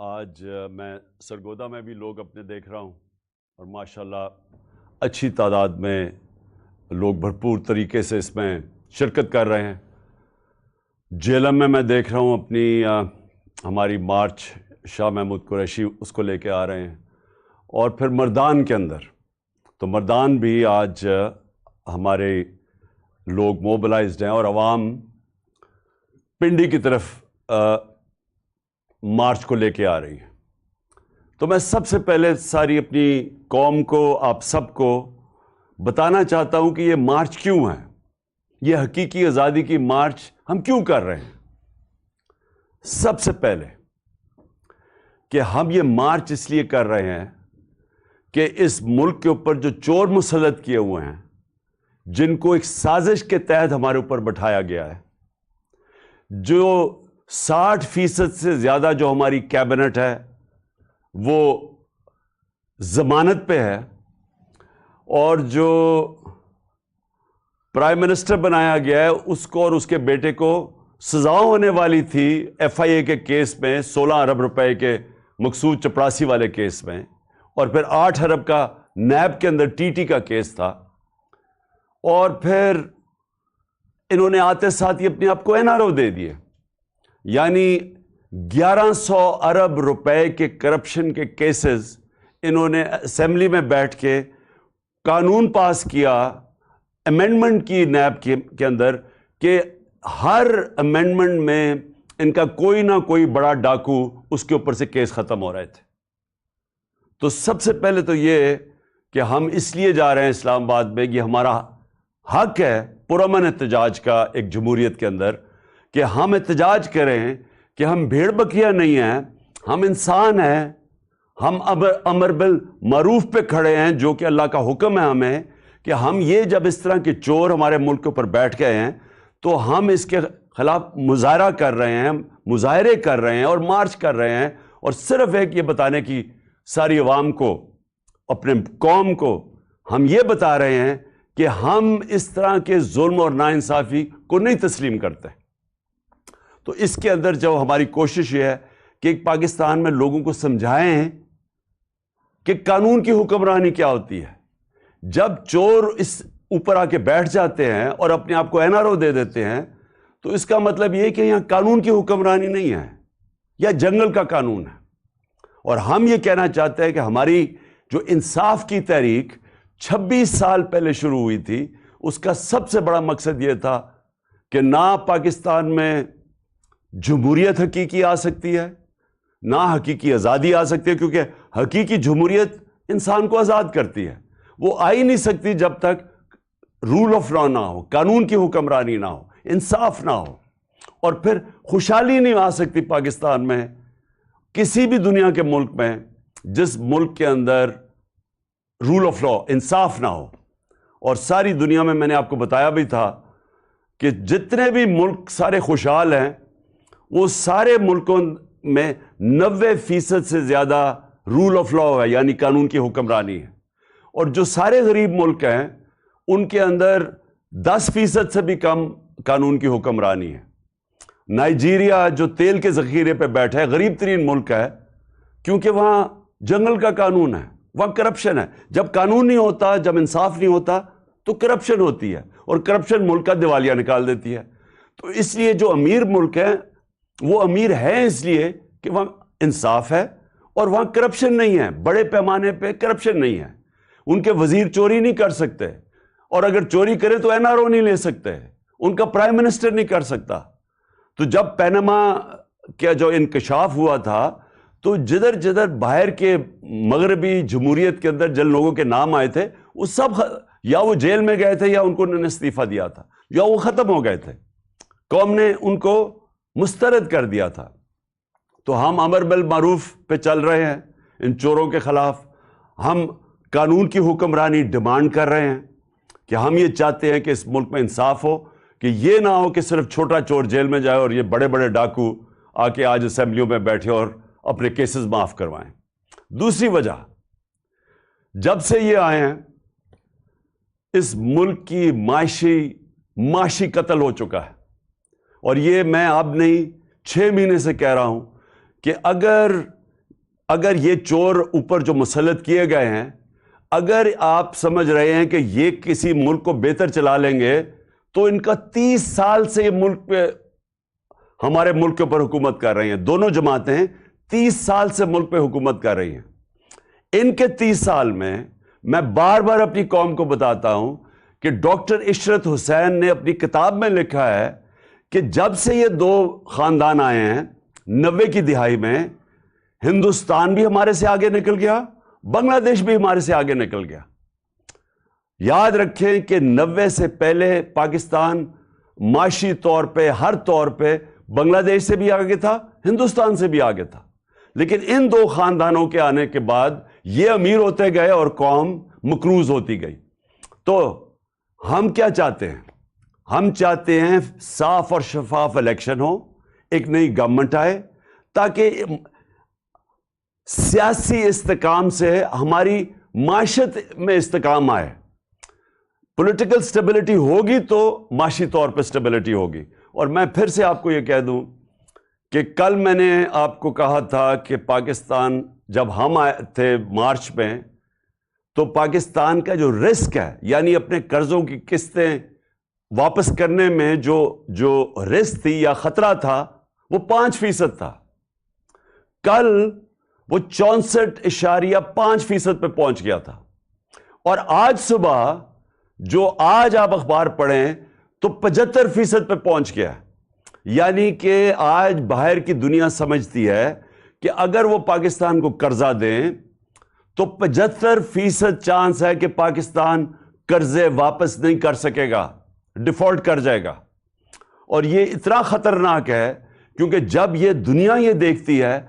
آج میں سرگودا میں بھی لوگ اپنے دیکھ رہا ہوں اور ماشاءاللہ اچھی تعداد میں لوگ بھرپور طریقے سے اس میں شرکت کر رہے ہیں۔ جیلم میں دیکھ رہا ہوں اپنی ہماری مارچ شاہ محمود قریشی اس کو لے کے آ رہے ہیں، اور پھر مردان کے اندر تو مردان بھی آج ہمارے لوگ موبلائزڈ ہیں اور عوام پنڈی کی طرف مارچ کو لے کے آ رہی ہے۔ تو میں سب سے پہلے ساری اپنی قوم کو، آپ سب کو بتانا چاہتا ہوں کہ یہ مارچ کیوں ہے، یہ حقیقی آزادی کی مارچ ہم کیوں کر رہے ہیں۔ سب سے پہلے کہ ہم یہ مارچ اس لیے کر رہے ہیں کہ اس ملک کے اوپر جو چور مسلط کیے ہوئے ہیں، جن کو ایک سازش کے تحت ہمارے اوپر بٹھایا گیا ہے، جو 60% سے زیادہ جو ہماری کیبنٹ ہے وہ ضمانت پہ ہے، اور جو پرائم منسٹر بنایا گیا ہے اس کو اور اس کے بیٹے کو سزا ہونے والی تھی FIA کے کیس میں، 16 ارب روپے کے مقصود چپراسی والے کیس میں، اور پھر 8 ارب کا نیب کے اندر TT کا کیس تھا، اور پھر انہوں نے آتے ساتھ ہی اپنے آپ کو NRO دے دیے، یعنی 1100 ارب روپے کے کرپشن کے کیسز انہوں نے اسمبلی میں بیٹھ کے قانون پاس کیا، امینڈمنٹ کی نیب کے اندر، کہ ہر امینڈمنٹ میں ان کا کوئی نہ کوئی بڑا ڈاکو اس کے اوپر سے کیس ختم ہو رہے تھے۔ تو سب سے پہلے تو یہ کہ ہم اس لیے جا رہے ہیں اسلام آباد میں، یہ ہمارا حق ہے پرامن احتجاج کا ایک جمہوریت کے اندر، کہ ہم احتجاج کریں کہ ہم بھیڑ بکریاں نہیں ہیں، ہم انسان ہیں، ہم امر بالمعروف پہ کھڑے ہیں، جو کہ اللہ کا حکم ہے ہمیں، کہ ہم یہ جب اس طرح کے چور ہمارے ملک کے اوپر بیٹھ گئے ہیں تو ہم اس کے خلاف مظاہرہ کر رہے ہیں، مظاہرے کر رہے ہیں اور مارچ کر رہے ہیں، اور صرف ایک یہ بتانے کی ساری عوام کو، اپنے قوم کو ہم یہ بتا رہے ہیں کہ ہم اس طرح کے ظلم اور ناانصافی کو نہیں تسلیم کرتے۔ تو اس کے اندر جو ہماری کوشش یہ ہے کہ ایک پاکستان میں لوگوں کو سمجھائیں کہ قانون کی حکمرانی کیا ہوتی ہے۔ جب چور اس اوپر آ کے بیٹھ جاتے ہیں اور اپنے آپ کو NRO دے دیتے ہیں تو اس کا مطلب یہ کہ یہاں قانون کی حکمرانی نہیں ہے، یا جنگل کا قانون ہے۔ اور ہم یہ کہنا چاہتے ہیں کہ ہماری جو انصاف کی تحریک 26 سال پہلے شروع ہوئی تھی، اس کا سب سے بڑا مقصد یہ تھا کہ نہ پاکستان میں جمہوریت حقیقی آ سکتی ہے، نہ حقیقی آزادی آ سکتی ہے، کیونکہ حقیقی جمہوریت انسان کو آزاد کرتی ہے، وہ آ ہی نہیں سکتی جب تک رول آف لا نہ ہو، قانون کی حکمرانی نہ ہو، انصاف نہ ہو، اور پھر خوشحالی نہیں آ سکتی پاکستان میں، کسی بھی دنیا کے ملک میں جس ملک کے اندر رول آف لا، انصاف نہ ہو۔ اور ساری دنیا میں نے آپ کو بتایا بھی تھا کہ جتنے بھی ملک سارے خوشحال ہیں، وہ سارے ملکوں میں 90% سے زیادہ رول آف لا ہے، یعنی قانون کی حکمرانی ہے، اور جو سارے غریب ملک ہیں ان کے اندر 10% سے بھی کم قانون کی حکمرانی ہے۔ نائجیریا جو تیل کے ذخیرے پہ بیٹھا ہے، غریب ترین ملک ہے، کیونکہ وہاں جنگل کا قانون ہے، وہاں کرپشن ہے۔ جب قانون نہیں ہوتا، جب انصاف نہیں ہوتا تو کرپشن ہوتی ہے، اور کرپشن ملک کا دیوالیہ نکال دیتی ہے۔ تو اس لیے جو امیر ملک ہیں وہ امیر ہیں اس لیے کہ وہاں انصاف ہے اور وہاں کرپشن نہیں ہے، بڑے پیمانے پہ کرپشن نہیں ہے۔ ان کے وزیر چوری نہیں کر سکتے، اور اگر چوری کرے تو NRO نہیں لے سکتے، ان کا پرائم منسٹر نہیں کر سکتا۔ تو جب پینما کا جو انکشاف ہوا تھا تو جدھر جدھر باہر کے مغربی جمہوریت کے اندر جن لوگوں کے نام آئے تھے وہ سب یا وہ جیل میں گئے تھے، یا ان کو انہوں نے استعفیٰ دیا تھا، یا وہ ختم ہو گئے تھے، قوم نے ان کو مسترد کر دیا تھا۔ تو ہم امر بالمعروف پہ چل رہے ہیں ان چوروں کے خلاف، ہم قانون کی حکمرانی ڈیمانڈ کر رہے ہیں، کہ ہم یہ چاہتے ہیں کہ اس ملک میں انصاف ہو، کہ یہ نہ ہو کہ صرف چھوٹا چور جیل میں جائے اور یہ بڑے بڑے ڈاکو آ کے آج اسمبلیوں میں بیٹھے اور اپنے کیسز معاف کروائیں۔ دوسری وجہ، جب سے یہ آئے ہیں اس ملک کی معاشی قتل ہو چکا ہے، اور یہ میں اب نہیں 6 مہینے سے کہہ رہا ہوں کہ اگر اگر یہ چور اوپر جو مسلط کیے گئے ہیں، اگر آپ سمجھ رہے ہیں کہ یہ کسی ملک کو بہتر چلا لیں گے، تو ان کا 30 سال سے یہ ملک پہ ہمارے ملک کے اوپر حکومت کر رہی ہیں. دونوں جماعتیں 30 سال سے ملک پہ حکومت کر رہی ہیں. ان کے 30 سال میں بار بار اپنی قوم کو بتاتا ہوں کہ ڈاکٹر عشرت حسین نے اپنی کتاب میں لکھا ہے کہ جب سے یہ دو خاندان آئے ہیں 90 کی دہائی میں، ہندوستان بھی ہمارے سے آگے نکل گیا، بنگلہ دیش بھی ہمارے سے آگے نکل گیا. یاد رکھیں کہ 90 سے پہلے پاکستان معاشی طور پہ، ہر طور پہ بنگلہ دیش سے بھی آگے تھا، ہندوستان سے بھی آگے تھا. لیکن ان دو خاندانوں کے آنے کے بعد یہ امیر ہوتے گئے اور قوم مقروض ہوتی گئی. تو ہم کیا چاہتے ہیں؟ ہم چاہتے ہیں صاف اور شفاف الیکشن ہو، ایک نئی گورنمنٹ آئے، تاکہ سیاسی استحکام سے ہماری معیشت میں استحکام آئے. پولیٹیکل سٹیبلٹی ہوگی تو معاشی طور پہ سٹیبلٹی ہوگی. اور میں پھر سے آپ کو یہ کہہ دوں کہ کل میں نے آپ کو کہا تھا کہ پاکستان جب ہم آئے تھے مارچ میں، تو پاکستان کا جو رسک ہے، یعنی اپنے قرضوں کی قسطیں واپس کرنے میں جو رسک تھی یا خطرہ تھا، وہ 5% تھا. کل وہ 64.5% پہ پہنچ گیا تھا. اور آج صبح جو آج آپ اخبار پڑھیں تو 75% پہ پہنچ گیا. یعنی کہ آج باہر کی دنیا سمجھتی ہے کہ اگر وہ پاکستان کو قرضہ دیں تو 75% چانس ہے کہ پاکستان قرضے واپس نہیں کر سکے گا، ڈیفالٹ کر جائے گا. اور یہ اتنا خطرناک ہے کیونکہ جب یہ دنیا یہ دیکھتی ہے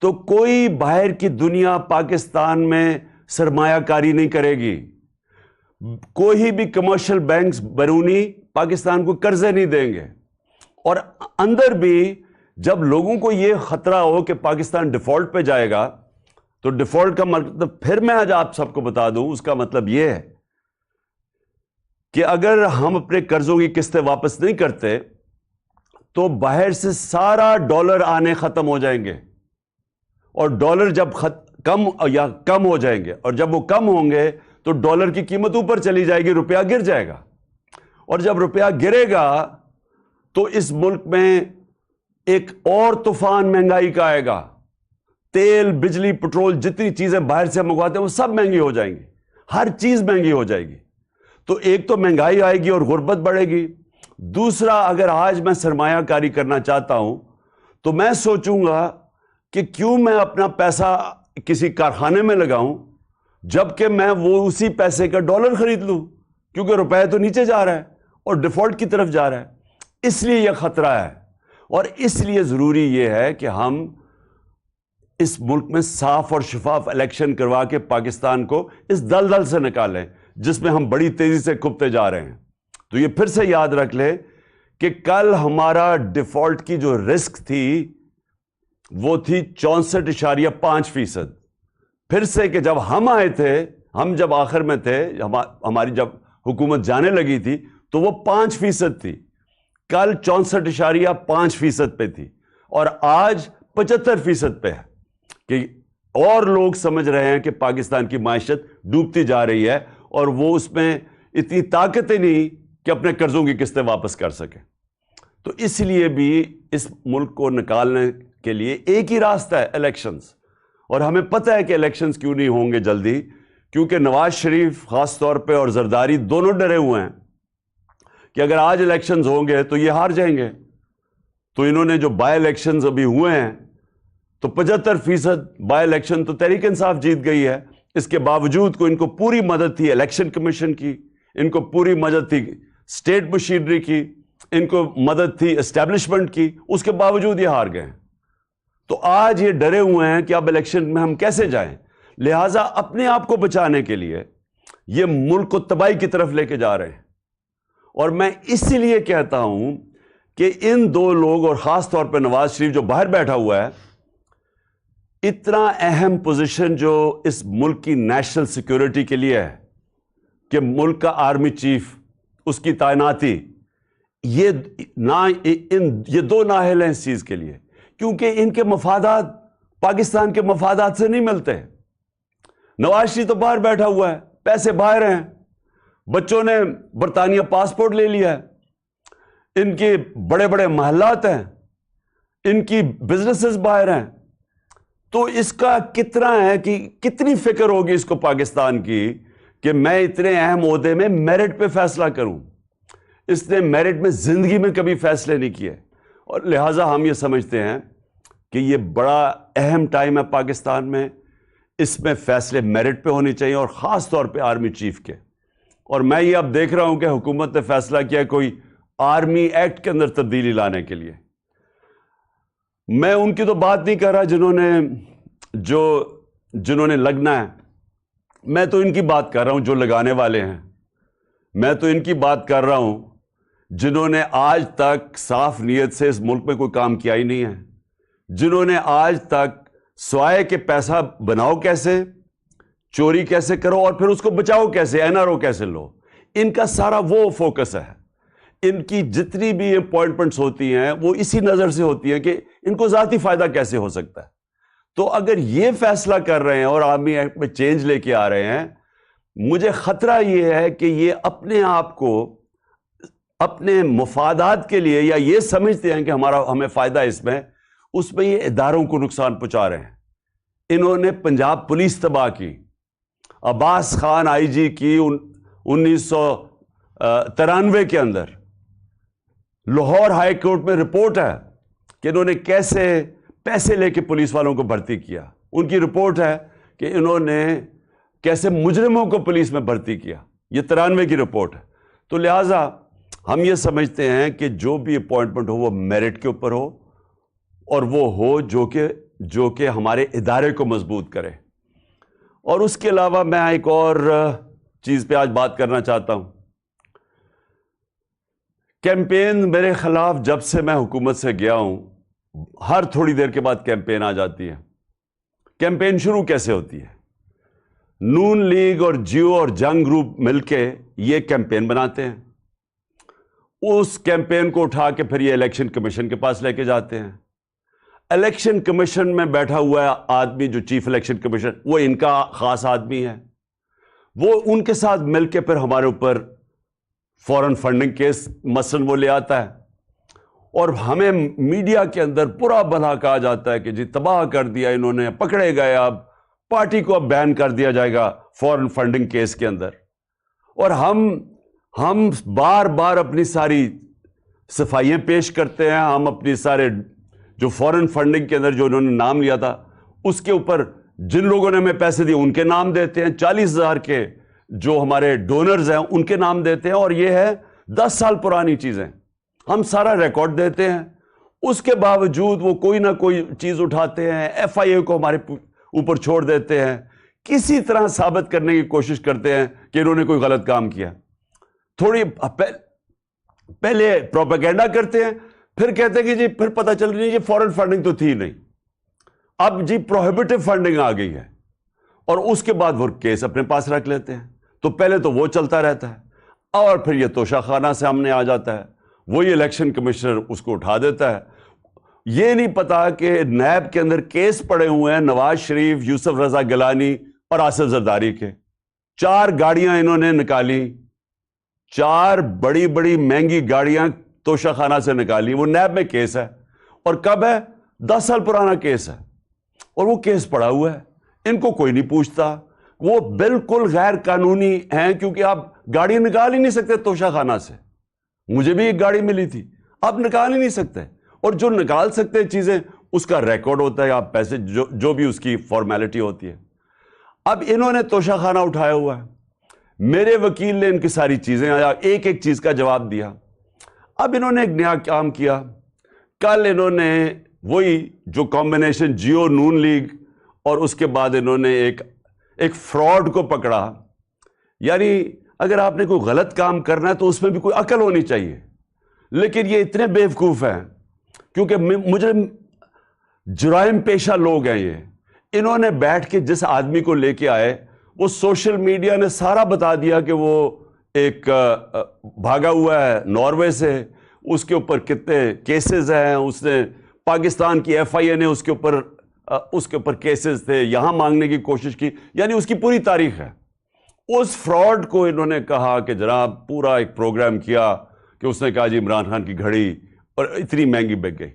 تو کوئی باہر کی دنیا پاکستان میں سرمایہ کاری نہیں کرے گی. کوئی بھی کمرشل بینکس بیرونی پاکستان کو قرضے نہیں دیں گے. اور اندر بھی جب لوگوں کو یہ خطرہ ہو کہ پاکستان ڈیفالٹ پہ جائے گا، تو ڈیفالٹ کا مطلب پھر میں آج آپ سب کو بتا دوں، اس کا مطلب یہ ہے کہ اگر ہم اپنے قرضوں کی قسطیں واپس نہیں کرتے تو باہر سے سارا ڈالر آنے ختم ہو جائیں گے. اور ڈالر جب کم ہو جائیں گے، اور جب وہ کم ہوں گے تو ڈالر کی قیمت اوپر چلی جائے گی، روپیہ گر جائے گا. اور جب روپیہ گرے گا تو اس ملک میں ایک اور طوفان مہنگائی کا آئے گا. تیل، بجلی، پٹرول، جتنی چیزیں باہر سے منگواتے ہیں وہ سب مہنگی ہو جائیں گی. ہر چیز مہنگی ہو جائے گی. تو ایک تو مہنگائی آئے گی اور غربت بڑھے گی. دوسرا، اگر آج میں سرمایہ کاری کرنا چاہتا ہوں تو میں سوچوں گا کہ کیوں میں اپنا پیسہ کسی کارخانے میں لگاؤں جبکہ میں وہ اسی پیسے کا ڈالر خرید لوں، کیونکہ روپے تو نیچے جا رہا ہے اور ڈیفالٹ کی طرف جا رہا ہے. اس لیے یہ خطرہ ہے. اور اس لیے ضروری یہ ہے کہ ہم اس ملک میں صاف اور شفاف الیکشن کروا کے پاکستان کو اس دلدل سے نکالیں جس میں ہم بڑی تیزی سے کھپتے جا رہے ہیں. تو یہ پھر سے یاد رکھ لیں کہ کل ہمارا ڈیفالٹ کی جو رسک تھی وہ تھی 64.5%. پھر سے کہ جب ہم آئے تھے، ہم جب آخر میں تھے، ہماری جب حکومت جانے لگی تھی تو وہ 5% تھی. کل 64.5% پہ تھی اور آج 75% پہ ہے. کہ اور لوگ سمجھ رہے ہیں کہ پاکستان کی معیشت ڈوبتی جا رہی ہے اور وہ اس میں اتنی طاقت نہیں کہ اپنے قرضوں کی قسطیں واپس کر سکیں. تو اس لیے بھی اس ملک کو نکالنے کے لیے ایک ہی راستہ ہے، الیکشنز. اور ہمیں پتہ ہے کہ الیکشنز کیوں نہیں ہوں گے جلدی، کیونکہ نواز شریف خاص طور پہ اور زرداری دونوں ڈرے ہوئے ہیں کہ اگر آج الیکشنز ہوں گے تو یہ ہار جائیں گے. تو انہوں نے جو بائی الیکشنز ابھی ہوئے ہیں تو 75% بائی الیکشن تو تحریک انصاف جیت گئی ہے. اس کے باوجود کو ان کو پوری مدد تھی الیکشن کمیشن کی، ان کو پوری مدد تھی اسٹیٹ مشینری کی، ان کو مدد تھی اسٹیبلشمنٹ کی، اس کے باوجود یہ ہار گئے ہیں. تو آج یہ ڈرے ہوئے ہیں کہ اب الیکشن میں ہم کیسے جائیں. لہٰذا اپنے آپ کو بچانے کے لیے یہ ملک کو تباہی کی طرف لے کے جا رہے ہیں. اور میں اسی لیے کہتا ہوں کہ ان دو لوگ، اور خاص طور پہ نواز شریف جو باہر بیٹھا ہوا ہے، اتنا اہم پوزیشن جو اس ملک کی نیشنل سیکیورٹی کے لیے ہے کہ ملک کا آرمی چیف، اس کی تعیناتی، یہ دو نااہل ہیں اس چیز کے لیے، کیونکہ ان کے مفادات پاکستان کے مفادات سے نہیں ملتے. نواز شریف تو باہر بیٹھا ہوا ہے, پیسے باہر ہیں, بچوں نے برطانیہ پاسپورٹ لے لیا ہے, ان کے بڑے بڑے محلات ہیں, ان کی بزنسز باہر ہیں. تو اس کا کتنا ہے کہ کتنی فکر ہوگی اس کو پاکستان کی کہ میں اتنے اہم عہدے میں میرٹ پہ فیصلہ کروں. اس نے میرٹ میں زندگی میں کبھی فیصلے نہیں کیے, اور لہٰذا ہم یہ سمجھتے ہیں کہ یہ بڑا اہم ٹائم ہے پاکستان میں, اس میں فیصلے میرٹ پہ ہونے چاہیے, اور خاص طور پہ آرمی چیف کے. اور میں یہ اب دیکھ رہا ہوں کہ حکومت نے فیصلہ کیا کوئی آرمی ایکٹ کے اندر تبدیلی لانے کے لیے. میں ان کی تو بات نہیں کر رہا جنہوں نے لگنا ہے, میں تو ان کی بات کر رہا ہوں جو لگانے والے ہیں. میں تو ان کی بات کر رہا ہوں جنہوں نے آج تک صاف نیت سے اس ملک میں کوئی کام کیا ہی نہیں ہے, جنہوں نے آج تک سوائے کہ پیسہ بناؤ کیسے, چوری کیسے کرو, اور پھر اس کو بچاؤ کیسے, NRO کیسے لو, ان کا سارا وہ فوکس ہے. ان کی جتنی بھی اپوائنٹمنٹس ہوتی ہیں وہ اسی نظر سے ہوتی ہیں کہ ان کو ذاتی فائدہ کیسے ہو سکتا ہے. تو اگر یہ فیصلہ کر رہے ہیں اور آرمی ایکٹ میں چینج لے کے آ رہے ہیں, مجھے خطرہ یہ ہے کہ یہ اپنے آپ کو اپنے مفادات کے لیے, یا یہ سمجھتے ہیں کہ ہمیں فائدہ اس میں یہ اداروں کو نقصان پہنچا رہے ہیں. انہوں نے پنجاب پولیس تباہ کی, عباس خان IG کی 1993 کے اندر. لاہور ہائی کورٹ میں رپورٹ ہے کہ انہوں نے کیسے پیسے لے کے پولیس والوں کو بھرتی کیا. ان کی رپورٹ ہے کہ انہوں نے کیسے مجرموں کو پولیس میں بھرتی کیا. یہ 93 کی رپورٹ ہے. تو لہٰذا ہم یہ سمجھتے ہیں کہ جو بھی اپوائنٹمنٹ ہو وہ میرٹ کے اوپر ہو, اور وہ ہو جو کہ ہمارے ادارے کو مضبوط کرے. اور اس کے علاوہ میں ایک اور چیز پہ آج بات کرنا چاہتا ہوں. کیمپین میرے خلاف جب سے میں حکومت سے گیا ہوں, ہر تھوڑی دیر کے بعد کیمپین آ جاتی ہے. کیمپین شروع کیسے ہوتی ہے؟ نون لیگ اور جیو اور جنگ گروپ مل کے یہ کیمپین بناتے ہیں. اس کیمپین کو اٹھا کے پھر یہ الیکشن کمیشن کے پاس لے کے جاتے ہیں. الیکشن کمیشن میں بیٹھا ہوا ہے آدمی جو چیف الیکشن کمیشن, وہ ان کا خاص آدمی ہے. وہ ان کے ساتھ مل کے پھر ہمارے اوپر فورن فنڈنگ کیس مثلاً وہ لے آتا ہے, اور ہمیں میڈیا کے اندر پورا بھلا کہا جاتا ہے کہ جی تباہ کر دیا انہوں نے, پکڑے گئے, اب پارٹی کو اب بین کر دیا جائے گا فورن فنڈنگ کیس کے اندر. اور ہم بار بار اپنی ساری صفائیاں پیش کرتے ہیں. ہم اپنی سارے جو فورن فنڈنگ کے اندر جو انہوں نے نام لیا تھا اس کے اوپر جن لوگوں نے ہمیں پیسے دیے ان کے نام دیتے ہیں. 40,000 کے جو ہمارے ڈونرز ہیں ان کے نام دیتے ہیں, اور یہ ہے 10 سال پرانی چیزیں. ہم سارا ریکارڈ دیتے ہیں, اس کے باوجود وہ کوئی نہ کوئی چیز اٹھاتے ہیں, FIA کو ہمارے اوپر چھوڑ دیتے ہیں, کسی طرح ثابت کرنے کی کوشش کرتے ہیں کہ انہوں نے کوئی غلط کام کیا. تھوڑی پہلے پروپیگنڈا کرتے ہیں, پھر کہتے ہیں کہ جی پھر پتہ چل رہی ہے یہ فورن فنڈنگ تو تھی نہیں, اب جی پروہیبٹیو فنڈنگ آ گئی ہے, اور اس کے بعد وہ کیس اپنے پاس رکھ لیتے ہیں. تو پہلے تو وہ چلتا رہتا ہے, اور پھر یہ توشہ خانہ سے ہم نے آ جاتا ہے, وہی الیکشن کمشنر اس کو اٹھا دیتا ہے. یہ نہیں پتا کہ نیب کے اندر کیس پڑے ہوئے ہیں نواز شریف, یوسف رضا گیلانی اور آصف زرداری کے. 4 گاڑیاں انہوں نے نکالی, 4 بڑی بڑی مہنگی گاڑیاں توشہ خانہ سے نکالی. وہ نیب میں کیس ہے, اور کب ہے؟ 10 سال پرانا کیس ہے, اور وہ کیس پڑا ہوا ہے. ان کو کوئی نہیں پوچھتا. وہ بالکل غیر قانونی ہیں, کیونکہ آپ گاڑی نکال ہی نہیں سکتے توشہ خانہ سے. مجھے بھی ایک گاڑی ملی تھی, آپ نکال ہی نہیں سکتے. اور جو نکال سکتے چیزیں اس کا ریکارڈ ہوتا ہے, آپ پیسے جو بھی اس کی فارمیلٹی ہوتی ہے. اب انہوں نے توشہ خانہ اٹھایا ہوا ہے. میرے وکیل نے ان کی ساری چیزیں ایک ایک چیز کا جواب دیا. اب انہوں نے ایک نیا کام کیا. کل انہوں نے وہی جو کمبینیشن جیو نون لیگ, اور اس کے بعد انہوں نے ایک فراڈ کو پکڑا. یعنی اگر آپ نے کوئی غلط کام کرنا ہے تو اس میں بھی کوئی عقل ہونی چاہیے, لیکن یہ اتنے بیوقوف ہیں کیونکہ مجرم جرائم پیشہ لوگ ہیں یہ. انہوں نے بیٹھ کے جس آدمی کو لے کے آئے, وہ سوشل میڈیا نے سارا بتا دیا کہ وہ ایک بھاگا ہوا ہے ناروے سے, اس کے اوپر کتنے کیسز ہیں, اس نے پاکستان کی FIA نے اس کے اوپر اس کے اوپر کیسز تھے, یہاں مانگنے کی کوشش کی, یعنی اس کی پوری تاریخ ہے. اس فراڈ کو انہوں نے کہا کہ جناب پورا ایک پروگرام کیا کہ اس نے کہا جی عمران خان کی گھڑی اور اتنی مہنگی بک گئی.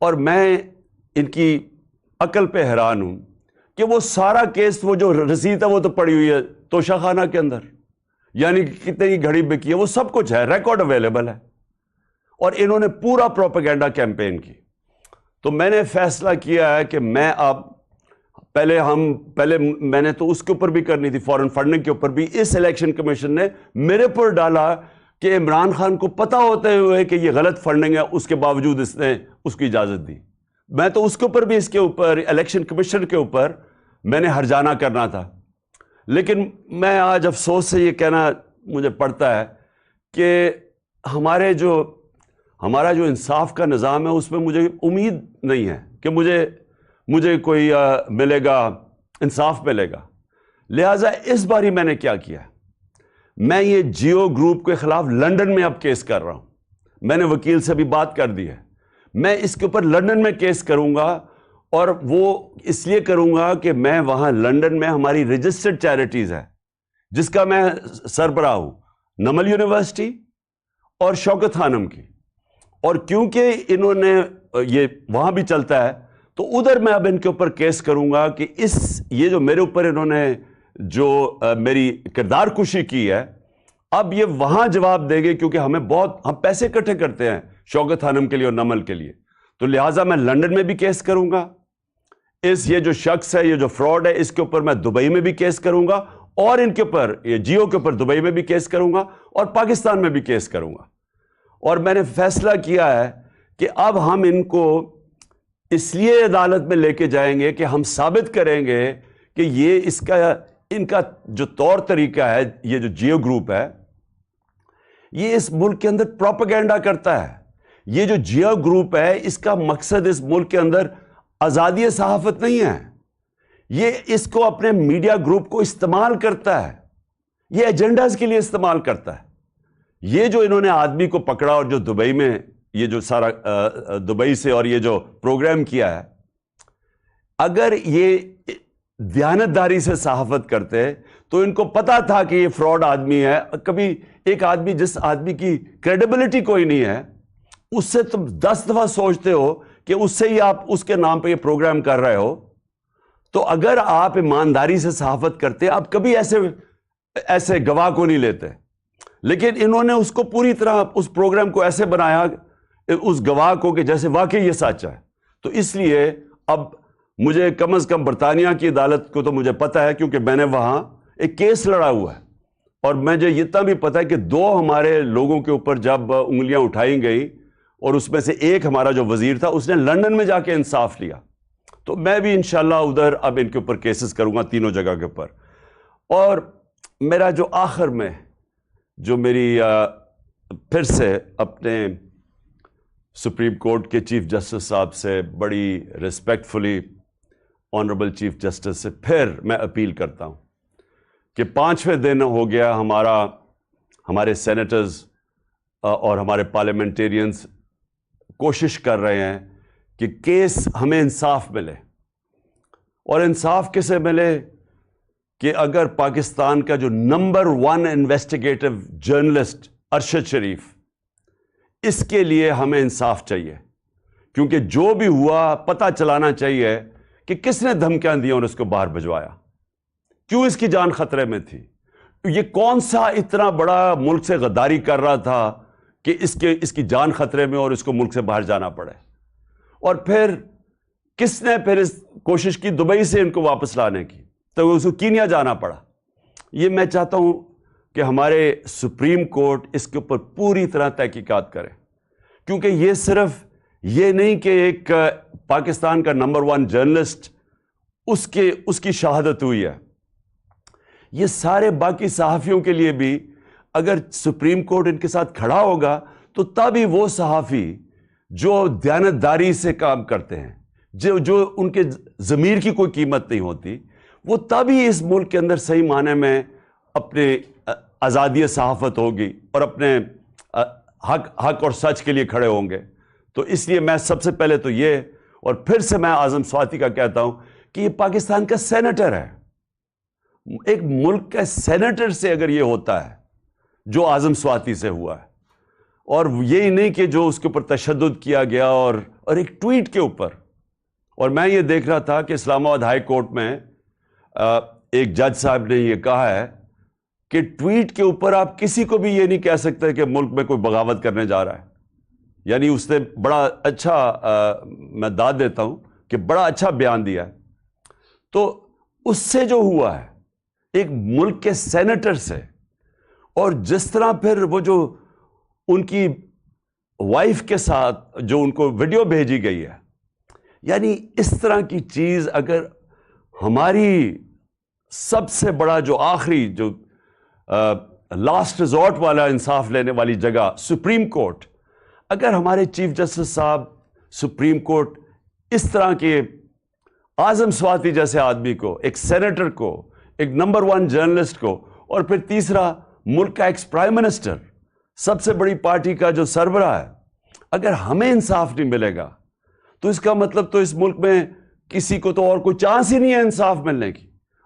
اور میں ان کی عقل پہ حیران ہوں کہ وہ سارا کیس, وہ جو رسید ہے وہ تو پڑی ہوئی ہے توشہ خانہ کے اندر, یعنی کتنے کی گھڑی بکی ہے وہ سب کچھ ہے, ریکارڈ اویلیبل ہے. اور انہوں نے پورا پروپیگنڈا کیمپین کی. تو میں نے فیصلہ کیا ہے کہ میں اب پہلے میں نے تو اس کے اوپر بھی کرنی تھی, فورن فنڈنگ کے اوپر بھی. اس الیکشن کمیشن نے میرے پر ڈالا کہ عمران خان کو پتا ہوتے ہوئے کہ یہ غلط فنڈنگ ہے, اس کے باوجود اس نے اس کی اجازت دی. میں تو اس کے اوپر بھی, اس کے اوپر الیکشن کمیشن کے اوپر میں نے ہرجانہ کرنا تھا. لیکن میں آج افسوس سے یہ کہنا مجھے پڑتا ہے کہ ہمارا جو انصاف کا نظام ہے اس میں مجھے امید نہیں ہے کہ مجھے کوئی ملے گا, انصاف ملے گا. لہٰذا اس باری میں نے کیا کیا, میں یہ جیو گروپ کے خلاف لندن میں اب کیس کر رہا ہوں. میں نے وکیل سے بھی بات کر دی ہے, میں اس کے اوپر لندن میں کیس کروں گا. اور وہ اس لیے کروں گا کہ میں وہاں لندن میں ہماری رجسٹرڈ چیریٹیز ہے جس کا میں سربراہ ہوں, نمل یونیورسٹی اور شوکت خانم کی. اور کیونکہ انہوں نے یہ وہاں بھی چلتا ہے تو ادھر میں اب ان کے اوپر کیس کروں گا کہ یہ جو میرے اوپر انہوں نے جو میری کردار کشی کی ہے, اب یہ وہاں جواب دے گے, کیونکہ ہم پیسے اکٹھے کرتے ہیں شوکت خانم کے لیے اور نمل کے لیے. تو لہٰذا میں لندن میں بھی کیس کروں گا. یہ جو شخص ہے, یہ جو فراڈ ہے, اس کے اوپر میں دبئی میں بھی کیس کروں گا, اور ان کے اوپر یہ جیو کے اوپر دبئی میں بھی کیس کروں گا, اور پاکستان میں بھی کیس کروں گا. اور میں نے فیصلہ کیا ہے کہ اب ہم ان کو اس لیے عدالت میں لے کے جائیں گے کہ ہم ثابت کریں گے کہ ان کا جو طور طریقہ ہے, یہ جو جیو گروپ ہے, یہ اس ملک کے اندر پروپیگنڈا کرتا ہے. یہ جو جیو گروپ ہے اس کا مقصد اس ملک کے اندر آزادی صحافت نہیں ہے. یہ اس کو اپنے میڈیا گروپ کو استعمال کرتا ہے, یہ ایجنڈاز کے لیے استعمال کرتا ہے. یہ جو انہوں نے آدمی کو پکڑا اور جو دبئی میں یہ جو سارا دبئی سے اور یہ جو پروگرام کیا ہے, اگر یہ دیانتداری سے صحافت کرتے تو ان کو پتا تھا کہ یہ فراڈ آدمی ہے. کبھی ایک آدمی, جس آدمی کی کریڈیبلٹی کوئی نہیں ہے, اس سے تم 10 دفعہ سوچتے ہو کہ اس سے ہی آپ اس کے نام پہ یہ پروگرام کر رہے ہو. تو اگر آپ ایمانداری سے صحافت کرتے, آپ کبھی ایسے گواہ کو نہیں لیتے. لیکن انہوں نے اس کو پوری طرح اس پروگرام کو ایسے بنایا اس گواہ کو کہ جیسے واقعی یہ سچ ہے. تو اس لیے اب مجھے کم از کم برطانیہ کی عدالت کو تو مجھے پتا ہے, کیونکہ میں نے وہاں ایک کیس لڑا ہوا ہے. اور مجھے اتنا بھی پتا ہے کہ 2 ہمارے لوگوں کے اوپر جب انگلیاں اٹھائی گئی, اور اس میں سے ایک ہمارا جو وزیر تھا اس نے لندن میں جا کے انصاف لیا. تو میں بھی انشاءاللہ ادھر اب ان کے اوپر کیسز کروں گا, تینوں جگہ کے اوپر. اور میرا جو آخر میں جو میری پھر سے اپنے سپریم کورٹ کے چیف جسٹس صاحب سے بڑی ریسپیکٹفلی, آنریبل چیف جسٹس سے پھر میں اپیل کرتا ہوں کہ 5ویں دن ہو گیا ہمارے سینیٹرز اور ہمارے پارلیمنٹیرینز کوشش کر رہے ہیں کہ کیس ہمیں انصاف ملے. اور انصاف کسے ملے کہ اگر پاکستان کا جو نمبر 1 انویسٹیگیٹو جرنلسٹ ارشد شریف, اس کے لیے ہمیں انصاف چاہیے. کیونکہ جو بھی ہوا پتہ چلانا چاہیے کہ کس نے دھمکیاں دی اور اس کو باہر بھجوایا, کیوں اس کی جان خطرے میں تھی, یہ کون سا اتنا بڑا ملک سے غداری کر رہا تھا کہ اس کی جان خطرے میں اور اس کو ملک سے باہر جانا پڑے. اور پھر کس نے پھر اس کوشش کی دبئی سے ان کو واپس لانے کی, تو اس کو کینیا جانا پڑا. یہ میں چاہتا ہوں کہ ہمارے سپریم کورٹ اس کے اوپر پوری طرح تحقیقات کرے, کیونکہ یہ صرف یہ نہیں کہ ایک پاکستان کا نمبر 1 جرنلسٹ اس کی شہادت ہوئی ہے, یہ سارے باقی صحافیوں کے لیے بھی اگر سپریم کورٹ ان کے ساتھ کھڑا ہوگا تو تبھی وہ صحافی جو دیانتداری سے کام کرتے ہیں, جو ان کے ضمیر کی کوئی قیمت نہیں ہوتی, وہ تبھی اس ملک کے اندر صحیح معنی میں اپنے آزادی صحافت ہوگی اور اپنے حق اور سچ کے لیے کھڑے ہوں گے. تو اس لیے میں سب سے پہلے تو یہ, اور پھر سے میں اعظم سواتی کا کہتا ہوں کہ یہ پاکستان کا سینیٹر ہے. ایک ملک کا سینیٹر سے اگر یہ ہوتا ہے جو اعظم سواتی سے ہوا ہے, اور یہی نہیں کہ جو اس کے اوپر تشدد کیا گیا اور ایک ٹویٹ کے اوپر. اور میں یہ دیکھ رہا تھا کہ اسلام آباد ہائی کورٹ میں ایک جج صاحب نے یہ کہا ہے کہ ٹویٹ کے اوپر آپ کسی کو بھی یہ نہیں کہہ سکتے کہ ملک میں کوئی بغاوت کرنے جا رہا ہے. یعنی اس نے بڑا اچھا میں داد دیتا ہوں کہ بڑا اچھا بیان دیا ہے. تو اس سے جو ہوا ہے ایک ملک کے سینیٹر سے, اور جس طرح پھر وہ جو ان کی وائف کے ساتھ جو ان کو ویڈیو بھیجی گئی ہے, یعنی اس طرح کی چیز اگر ہماری سب سے بڑا جو آخری جو لاسٹ ریزورٹ والا انصاف لینے والی جگہ سپریم کورٹ, اگر ہمارے چیف جسٹس صاحب سپریم کورٹ اس طرح کے اعظم سواتی جیسے آدمی کو, ایک سینیٹر کو, ایک نمبر 1 جرنلسٹ کو, اور پھر تیسرا ملک کا ایکس پرائم منسٹر, سب سے بڑی پارٹی کا جو سربراہ ہے, اگر ہمیں انصاف نہیں ملے گا تو اس کا مطلب تو اس ملک میں کسی کو تو اور کوئی چانس ہی نہیں ہے انصاف ملنے کی.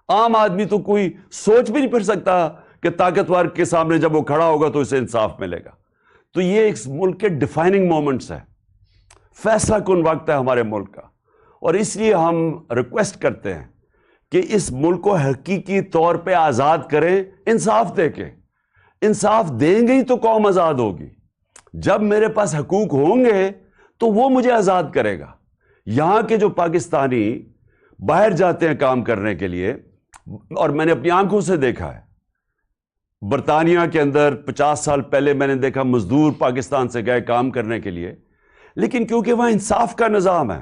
عام آدمی تو کوئی سوچ بھی نہیں پھر سکتا کہ طاقتور کے سامنے جب وہ کھڑا ہوگا تو اسے انصاف ملے گا. تو یہ ایک ملک کے ڈیفائننگ مومنٹس ہے, فیصلہ کن وقت ہے ہمارے ملک کا. اور اس لیے ہم ریکویسٹ کرتے ہیں کہ اس ملک کو حقیقی طور پہ آزاد کریں, انصاف دے کے. انصاف دیں گے ہی تو قوم آزاد ہوگی. جب میرے پاس حقوق ہوں گے تو وہ مجھے آزاد کرے گا. یہاں کے جو پاکستانی باہر جاتے ہیں کام کرنے کے لیے, اور میں نے اپنی آنکھوں سے دیکھا ہے, برطانیہ کے اندر 50 سال پہلے میں نے دیکھا مزدور پاکستان سے گئے کام کرنے کے لیے, لیکن کیونکہ وہاں انصاف کا نظام ہے,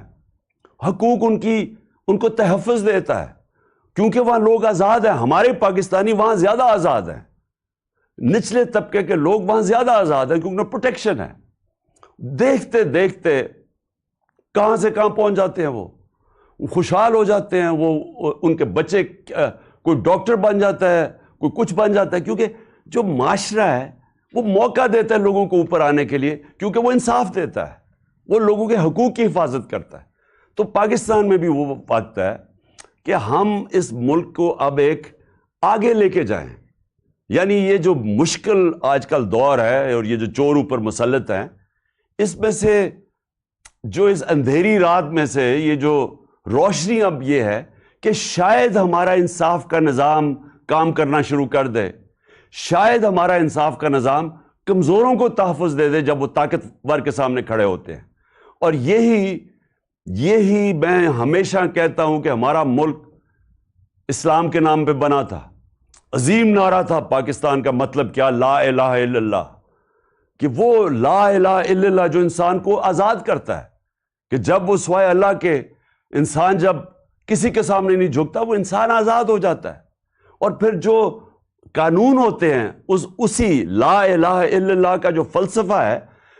حقوق ان کو تحفظ دیتا ہے, کیونکہ وہاں لوگ آزاد ہیں. ہمارے پاکستانی وہاں زیادہ آزاد ہیں, نچلے طبقے کے لوگ وہاں زیادہ آزاد ہیں کیونکہ پروٹیکشن ہے. دیکھتے دیکھتے کہاں سے کہاں پہنچ جاتے ہیں, وہ خوشحال ہو جاتے ہیں, وہ ان کے بچے کوئی ڈاکٹر بن جاتا ہے, کوئی کچھ بن جاتا ہے, کیونکہ جو معاشرہ ہے وہ موقع دیتا ہے لوگوں کو اوپر آنے کے لیے, کیونکہ وہ انصاف دیتا ہے, وہ لوگوں کے حقوق کی حفاظت کرتا ہے. تو پاکستان میں بھی وہ وقت ہے کہ ہم اس ملک کو اب ایک آگے لے کے جائیں. یعنی یہ جو مشکل آج کل دور ہے اور یہ جو چور اوپر مسلط ہیں, اس میں سے جو اس اندھیری رات میں سے یہ جو روشنی اب یہ ہے کہ شاید ہمارا انصاف کا نظام کام کرنا شروع کر دے, شاید ہمارا انصاف کا نظام کمزوروں کو تحفظ دے دے جب وہ طاقتور کے سامنے کھڑے ہوتے ہیں. اور یہی میں ہمیشہ کہتا ہوں کہ ہمارا ملک اسلام کے نام پہ بنا تھا. عظیم نعرہ تھا پاکستان کا, مطلب کیا, لا الہ الا اللہ, کہ وہ لا الہ الا اللہ جو انسان کو آزاد کرتا ہے, کہ جب وہ سوائے اللہ کے انسان جب کسی کے سامنے نہیں جھکتا وہ انسان آزاد ہو جاتا ہے. اور پھر جو قانون ہوتے ہیں اسی لا الہ الا اللہ کا جو فلسفہ ہے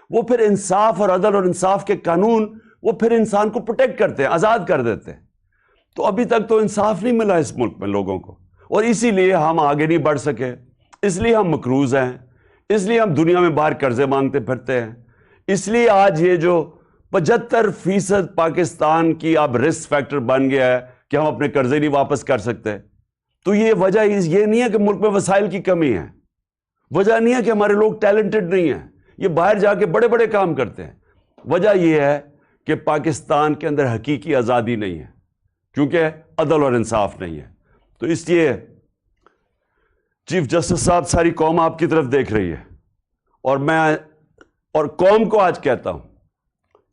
وہ پھر انصاف اور عدل اور انصاف کے قانون وہ پھر انسان کو پروٹیکٹ کرتے ہیں, آزاد کر دیتے ہیں. تو ابھی تک تو انصاف نہیں ملا اس ملک میں لوگوں کو, اور اسی لیے ہم آگے نہیں بڑھ سکے, اس لیے ہم مقروض ہیں, اس لیے ہم دنیا میں باہر قرضے مانگتے پھرتے ہیں, اس لیے آج یہ جو 75% پاکستان کی اب رسک فیکٹر بن گیا ہے کہ ہم اپنے قرضے نہیں واپس کر سکتے. تو یہ وجہ یہ نہیں ہے کہ ملک میں وسائل کی کمی ہے, وجہ نہیں ہے کہ ہمارے لوگ ٹیلنٹڈ نہیں ہیں, یہ باہر جا کے بڑے بڑے کام کرتے ہیں. وجہ یہ ہے کہ پاکستان کے اندر حقیقی آزادی نہیں ہے, کیونکہ عدل اور انصاف نہیں ہے. تو اس لیے چیف جسٹس صاحب ساری قوم آپ کی طرف دیکھ رہی ہے, اور میں اور قوم کو آج کہتا ہوں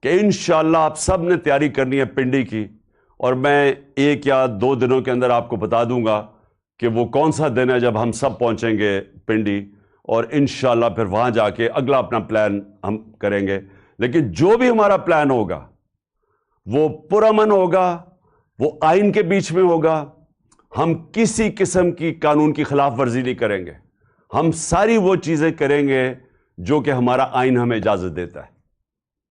کہ انشاءاللہ آپ سب نے تیاری کرنی ہے پنڈی کی, اور میں 1 یا 2 دنوں کے اندر آپ کو بتا دوں گا کہ وہ کون سا دن ہے جب ہم سب پہنچیں گے پنڈی, اور انشاءاللہ پھر وہاں جا کے اگلا اپنا پلان ہم کریں گے. لیکن جو بھی ہمارا پلان ہوگا وہ پرامن ہوگا, وہ آئین کے بیچ میں ہوگا, ہم کسی قسم کی قانون کی خلاف ورزی نہیں کریں گے, ہم ساری وہ چیزیں کریں گے جو کہ ہمارا آئین ہمیں اجازت دیتا ہے.